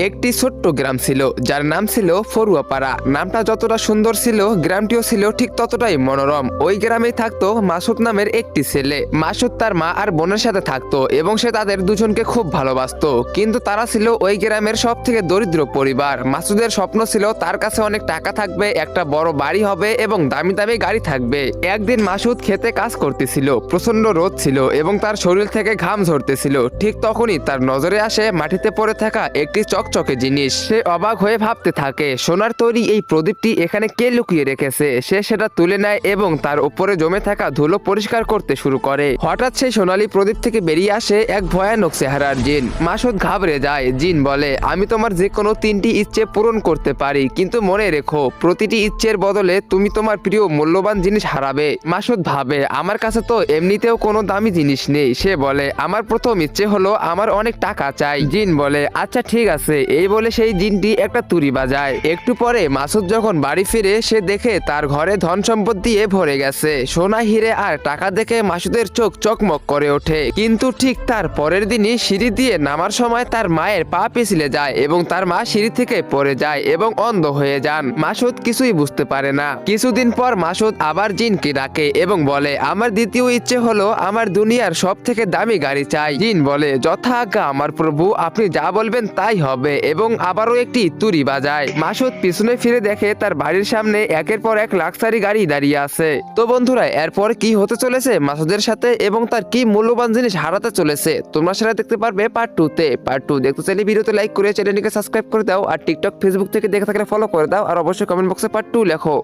একটি ছোট্ট গ্রাম ছিল যার নাম ছিল ফরুয়াপাড়া। নামটা যতটা সুন্দর ছিল গ্রামটিও ছিল ঠিক ততটাই মনোরম। ওই গ্রামেই থাকতো মাসুদ নামের একটি ছেলে। মাসুদ তার মা আর বোনের সাথে থাকতো এবং সে তাদের দুজনকে খুব ভালোবাসতো। কিন্তু তারা ছিল ওই গ্রামের সব থেকে দরিদ্র পরিবার। মাসুদের স্বপ্ন ছিল তার কাছে অনেক টাকা থাকবে, একটা বড় বাড়ি হবে এবং দামি দামি গাড়ি থাকবে। একদিন মাসুদ খেতে কাজ করতেছিল, প্রচন্ড রোদ ছিল এবং তার শরীর থেকে ঘাম ঝরতেছিল। ঠিক তখনই তার নজরে আসে মাটিতে পড়ে থাকা একটি চকচকে জিনিস। সে অবাক হয়ে ভাবতে থাকে, সোনার তৈরি এই প্রদীপটি এখানে কে লুকিয়ে রেখেছে। সে সেটা তুলে নেয় এবং তার উপরে জমে থাকা ধুলো পরিষ্কার করতে শুরু করে। হঠাৎ সেই সোনালী প্রদীপ থেকে বেরিয়ে আসে এক ভয়ানক চেহারার জিন। মাসুদ ঘাবড়ে যায়। জিন বলে, আমি তোমার যে কোনো 3টি ইচ্ছে পূরণ করতে পারি, কিন্তু মনে রেখো প্রতিটি ইচ্ছের বদলে তুমি তোমার প্রিয় মূল্যবান জিনিস হারাবে। মাসুদ ভাবে, আমার কাছে তো এমনিতেও কোনো দামি জিনিস নেই। সে বলে, আমার প্রথম ইচ্ছে হলো আমার অনেক টাকা চাই। জিন বলে, আচ্ছা ঠিক আছে। এই বলে সেই জিনটি একটা তুড়ি বাজায়। একটু পরে মাসুদ যখন বাড়ি ফিরে সে দেখে তার ঘরে ধন সম্পদ দিয়ে ভরে গেছে। সোনা, হিরে আর টাকা দেখে মাসুদের চোখ চকমক করে ওঠে। কিন্তু ঠিক তার পরের দিনই সিঁড়ি দিয়ে নামার সময় তার মায়ের পা পিছলে যায় এবং তার মা সিঁড়ি থেকে পড়ে যায় এবং অন্ধ হয়ে যান। মাসুদ কিছুই বুঝতে পারে না। কিছুদিন পর মাসুদ আবার জিনকে ডাকে এবং বলে, আমার দ্বিতীয় ইচ্ছে হলো আমার দুনিয়ার সব থেকে দামি গাড়ি চাই। জিন বলে, যথা আজ্ঞা আমার প্রভু, আপনি যা বলবেন তাই হবে, এবং আবারও একটি তুড়ি বাজায়। মাসুদ পিছনে ফিরে দেখে তার বাড়ির সামনে একের পর এক লাক্সারি গাড়ি দাঁড়িয়ে আছে। তো বন্ধুরা, এরপর কি হতে চলেছে মাসুদের সাথে এবং তার কি মূল্যবান জিনিস হারাতে চলেছে তোমরা সেটা দেখতে পারবে পার্ট 2-তে। পার্ট 2 দেখতে চাইলে ভিডিওতে লাইক করে চ্যানেলটিকে সাবস্ক্রাইব করে দাও, আর টিকটক ফেসবুক থেকে দেখে থাকলে ফলো করে দাও, আর অবশ্যই কমেন্ট বক্সে পার্ট 2 লেখো।